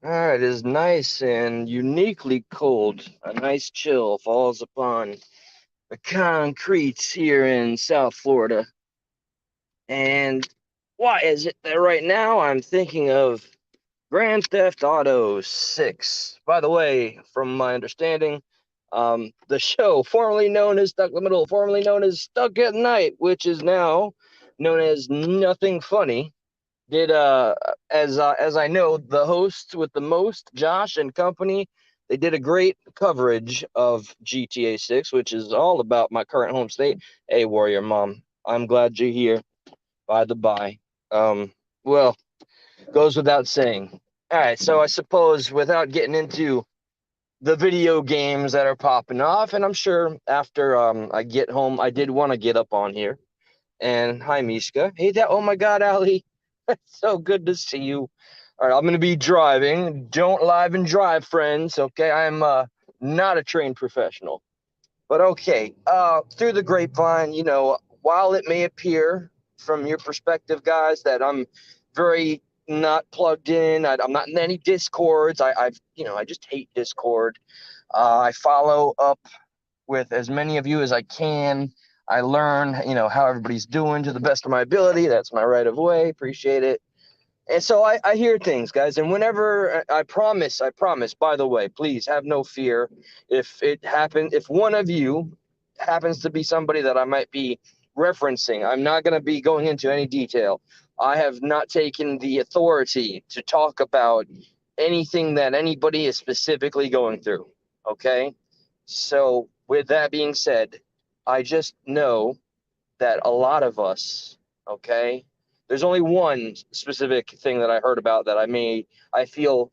It is nice and uniquely cold. A nice chill falls upon the concretes here in South Florida. And why is it that right now I'm thinking of Grand Theft Auto 6? By the way, from my understanding, the show formerly known as Stuck in the Middle, formerly known as Stuck at Night, which is now known as Nothing Funny, did as I know, the hosts with the most, Josh and company, they did a great coverage of GTA 6, which is all about my current home state. Hey, Warrior Mom, I'm glad you're here. By the by, um, well, goes without saying. All right, so I suppose without getting into the video games that are popping off, and I'm sure after I get home, I did want to get up on here. And hi, Mishka. Hey, that. Oh my God, Ali. So good to see you. All right, I'm going to be driving. Don't live and drive, friends. Okay, I'm not a trained professional. But okay, through the grapevine, while it may appear from your perspective, guys, that I'm very not plugged in, I'm not in any discords. I just hate Discord. I follow up with as many of you as I can. I learn, how everybody's doing to the best of my ability. That's my right of way. Appreciate it. And so I hear things, guys. And whenever I promise, by the way, please have no fear. If one of you happens to be somebody that I might be referencing, I'm not going to be going into any detail. I have not taken the authority to talk about anything that anybody is specifically going through. Okay. So, with that being said, I just know that a lot of us, okay, there's only one specific thing that I heard about that I feel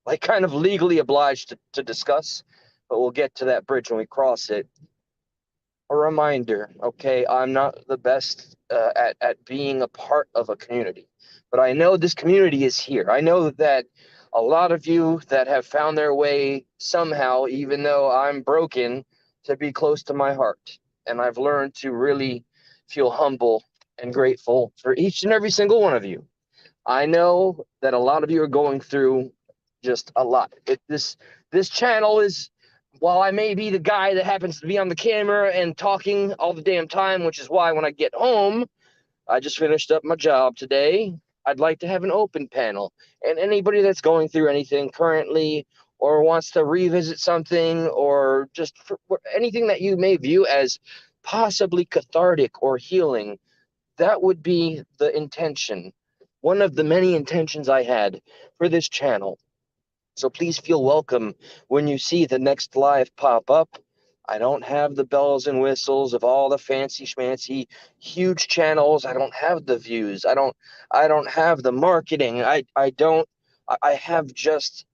like kind of legally obliged to discuss, but we'll get to that bridge when we cross it. A reminder, okay, I'm not the best at being a part of a community, but I know this community is here. I know that a lot of you that have found their way somehow, even though I'm broken, to be close to my heart. And I've learned to really feel humble and grateful for each and every single one of you. I know that a lot of you are going through just a lot. This channel is, while I may be the guy that happens to be on the camera and talking all the damn time, which is why when I get home, I just finished up my job today. I'd like to have an open panel, and anybody that's going through anything currently or wants to revisit something or just anything that you may view as possibly cathartic or healing, that would be the intention, one of the many intentions I had for this channel. So please feel welcome when you see the next live pop up. I don't have the bells and whistles of all the fancy schmancy huge channels. I don't have the views. I don't have the marketing. I have just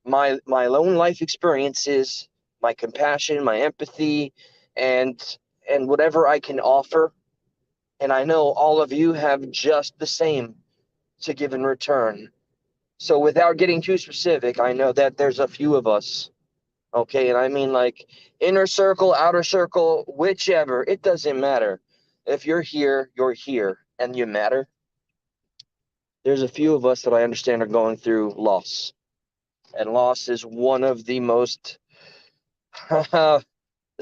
my own life experiences, my compassion, my empathy, and whatever I can offer. And I know all of you have just the same to give in return. So without getting too specific, I know that there's a few of us, okay? And I mean like inner circle, outer circle, whichever, it doesn't matter. If you're here and you matter. There's a few of us that I understand are going through loss. And loss is one of the most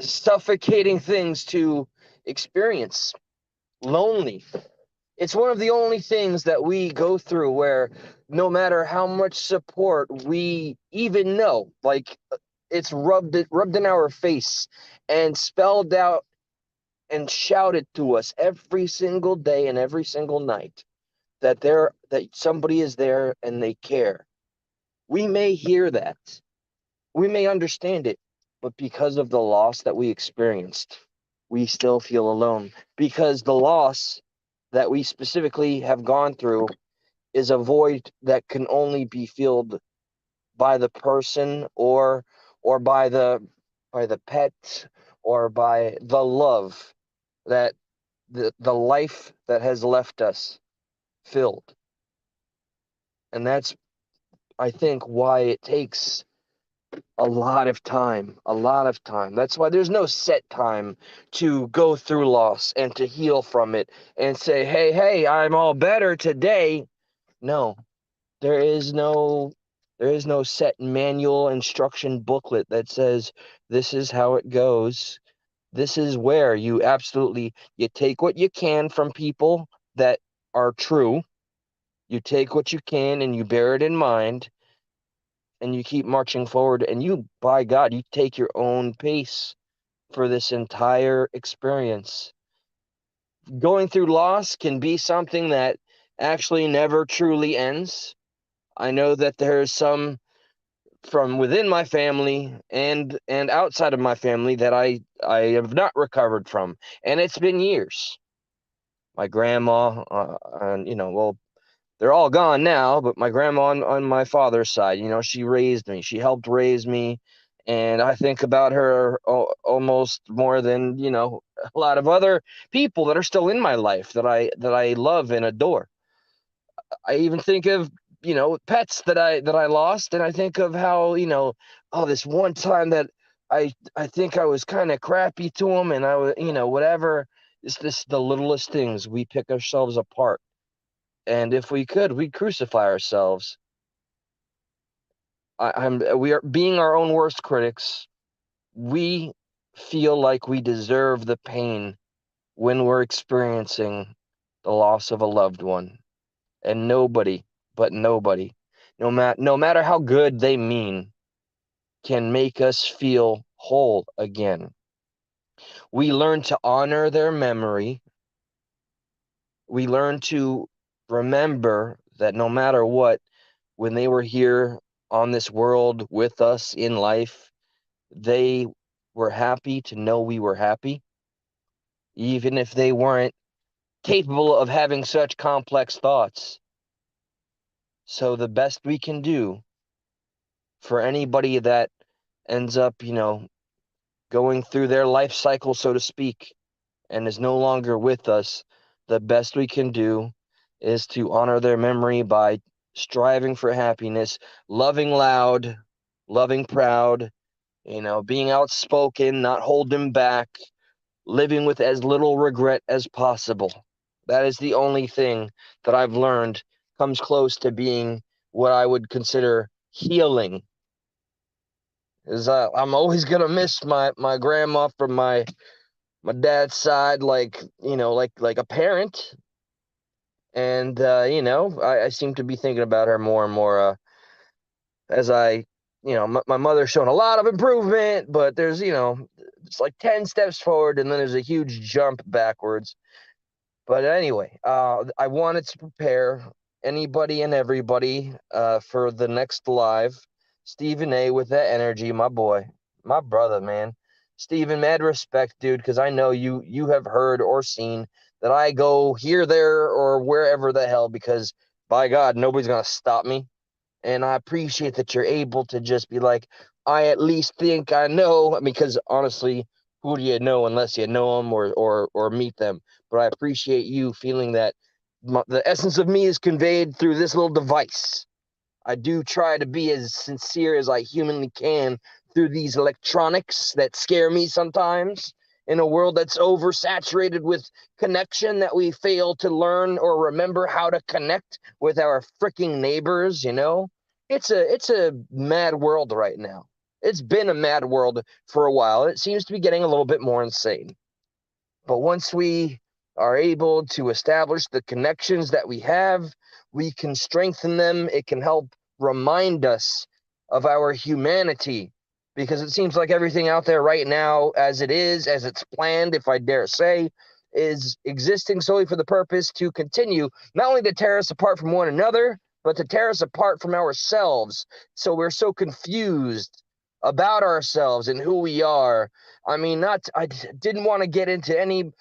suffocating things to experience. Lonely. It's one of the only things that we go through where no matter how much support we even know, like it's rubbed in our face and spelled out and shouted to us every single day and every single night that somebody is there and they care. We may hear that. We may understand it, but because of the loss that we experienced, we still feel alone because the loss that we specifically have gone through is a void that can only be filled by the person or by the pet or by the love that the life that has left us filled. And that's, I think, why it takes a lot of time. That's why there's no set time to go through loss and to heal from it and say, hey, I'm all better today. No, there is no There is no set manual instruction booklet that says this is how it goes. This is where you take what you can from people that are true. You take what you can and you bear it in mind, and you keep marching forward, and by God, you take your own pace for this entire experience. Going through loss can be something that actually never truly ends. I know that there's some from within my family and outside of my family that I have not recovered from, and it's been years. My grandma, and well, they're all gone now, but my grandma on my father's side, she raised me. She helped raise me, and I think about her almost more than a lot of other people that are still in my life that I love and adore. I even think of pets that I lost, and I think of how oh, this one time that I think I was kind of crappy to them, and I was whatever. It's just the littlest things we pick ourselves apart, and if we could, we'd crucify ourselves. We are being our own worst critics. We feel like we deserve the pain when we're experiencing the loss of a loved one. And nobody, no matter how good they mean, can make us feel whole again. We learn to honor their memory. We learn to remember that no matter what, when they were here on this world with us in life, they were happy to know we were happy, even if they weren't capable of having such complex thoughts. So the best we can do for anybody that ends up, going through their life cycle, so to speak, and is no longer with us, the best we can do is to honor their memory by striving for happiness, loving loud, loving proud, being outspoken, not holding back, living with as little regret as possible. That is the only thing that I've learned comes close to being what I would consider healing. Is I'm always gonna miss my grandma from my dad's side, like like a parent, and I seem to be thinking about her more and more as my mother's shown a lot of improvement, but there's it's like 10 steps forward and then there's a huge jump backwards. But anyway, I wanted to prepare anybody and everybody for the next live. Stephen A with that energy, my boy, my brother, man. Stephen, mad respect, dude, because I know you have heard or seen that I go here, there, or wherever the hell, because by God, nobody's gonna stop me. And I appreciate that you're able to just be like, I at least think I know, because honestly, who do you know unless you know them or meet them? But I appreciate you feeling that the essence of me is conveyed through this little device. I do try to be as sincere as I humanly can through these electronics that scare me sometimes in a world that's oversaturated with connection, that we fail to learn or remember how to connect with our freaking neighbors. It's a mad world right now. It's been a mad world for a while. It seems to be getting a little bit more insane. But once we are able to establish the connections that we have, we can strengthen them. It can help remind us of our humanity, because it seems like everything out there right now, as it's planned, if I dare say, is existing solely for the purpose to continue not only to tear us apart from one another, but to tear us apart from ourselves. So we're so confused about ourselves and who we are. I mean, I didn't want to get into any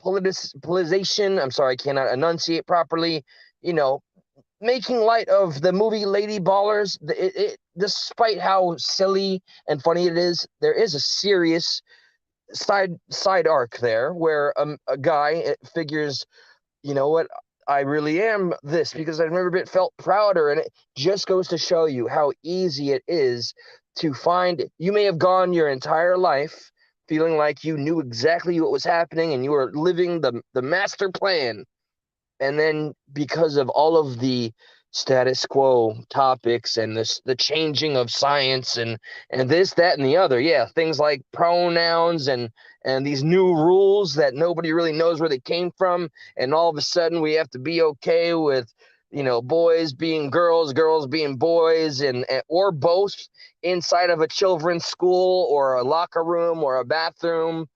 politicization. I'm sorry, I cannot enunciate properly. You know, making light of the movie Lady Ballers. Despite how silly and funny it is, there is a serious side arc there where a guy figures, you know what, I really am this because I've never been felt prouder. And it just goes to show you how easy it is to find. You may have gone your entire life feeling like you knew exactly what was happening and you were living the master plan. And then because of all of the status quo topics and the changing of science and this, that, and the other. Yeah, things like pronouns and these new rules that nobody really knows where they came from, and all of a sudden we have to be okay with, boys being girls, girls being boys, and or both inside of a children's school or a locker room or a bathroom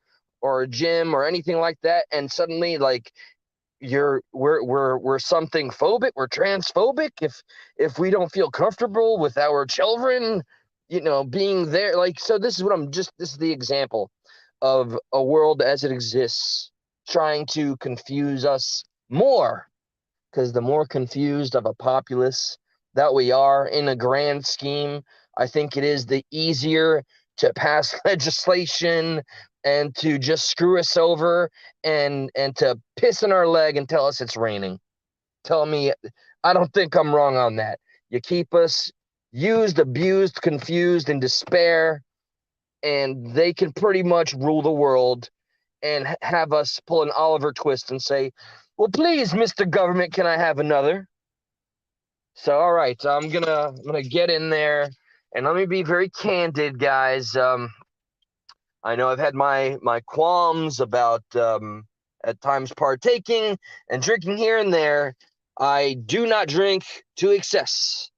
or a gym or anything like that. And suddenly, like, we're something phobic, we're transphobic if we don't feel comfortable with our children, being there. Like, so this is the example of a world as it exists trying to confuse us more, because the more confused of a populace that we are in a grand scheme, I think it is the easier to pass legislation and to just screw us over and to piss in our leg and tell us it's raining. Tell me, I don't think I'm wrong on that. You keep us used, abused, confused, in despair, and they can pretty much rule the world and have us pull an Oliver Twist and say, well, please, Mr. Government, can I have another? So, all right, I'm gonna get in there, and let me be very candid, guys. I know I've had my qualms about at times partaking and drinking here and there. I do not drink to excess,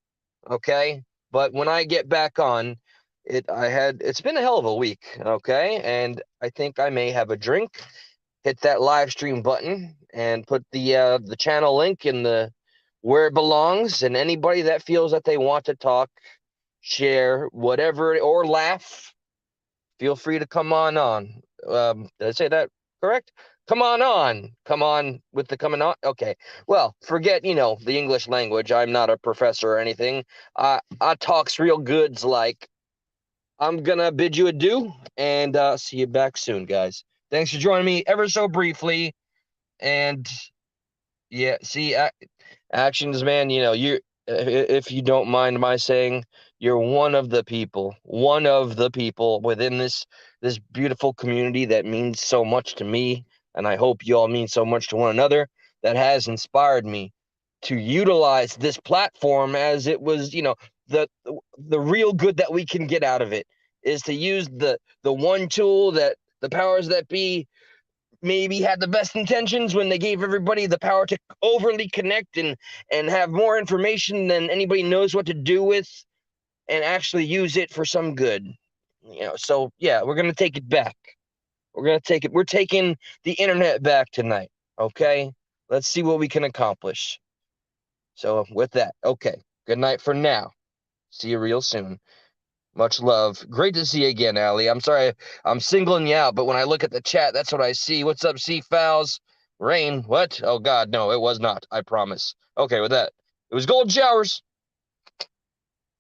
okay? But when I get back on, it's been a hell of a week, okay? And I think I may have a drink. Hit that live stream button and put the channel link in the where it belongs, and anybody that feels that they want to talk, share, whatever, or laugh, feel free to come on. Did I say that correct? Come on on. Come on with the coming on. Okay. Well, forget, the English language. I'm not a professor or anything. I talks real goods. Like, I'm gonna bid you adieu and see you back soon, guys. Thanks for joining me ever so briefly. And yeah, see, actions, man, if you don't mind my saying, you're one of the people within this beautiful community that means so much to me, and I hope you all mean so much to one another, that has inspired me to utilize this platform as it was, the the real good that we can get out of it is to use the one tool that the powers that be maybe had the best intentions when they gave everybody the power to overly connect and have more information than anybody knows what to do with, and actually use it for some good. So yeah, we're gonna take it back. We're taking the internet back tonight. Okay, let's see what we can accomplish. So with that, okay, good night for now. See you real soon. Much love. Great to see you again, Allie. I'm sorry I'm singling you out, but when I look at the chat, that's what I see. What's up, C Fouls? Rain? What? Oh, God, no, it was not. I promise. Okay, with that, it was Gold Showers.